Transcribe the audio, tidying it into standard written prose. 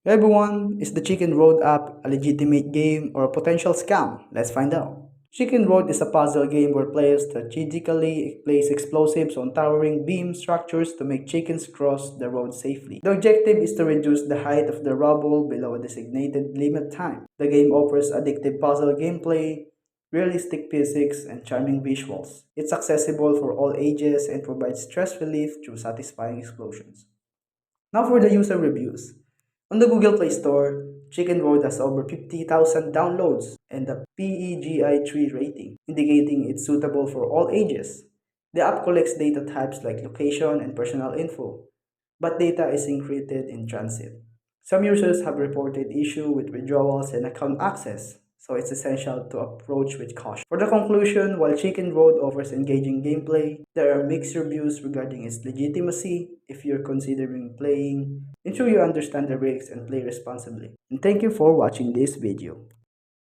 Hey everyone, is the Chicken Road app a legitimate game or a potential scam? Let's find out. Chicken Road is a puzzle game where players strategically place explosives on towering beam structures to make chickens cross the road safely. The objective is to reduce the height of the rubble below a designated limit time. The game offers addictive puzzle gameplay, realistic physics, and charming visuals. It's accessible for all ages and provides stress relief through satisfying explosions. Now for the user reviews. On the Google Play Store, Chicken Road has over 50,000 downloads and a PEGI 3 rating, indicating it's suitable for all ages. The app collects data types like location and personal info, but data is encrypted in transit. Some users have reported issue with withdrawals and account access, so it's essential to approach with caution. For the conclusion, while Chicken Road offers engaging gameplay, there are mixed reviews regarding its legitimacy. If you're considering playing, ensure you understand the risks and play responsibly. And thank you for watching this video.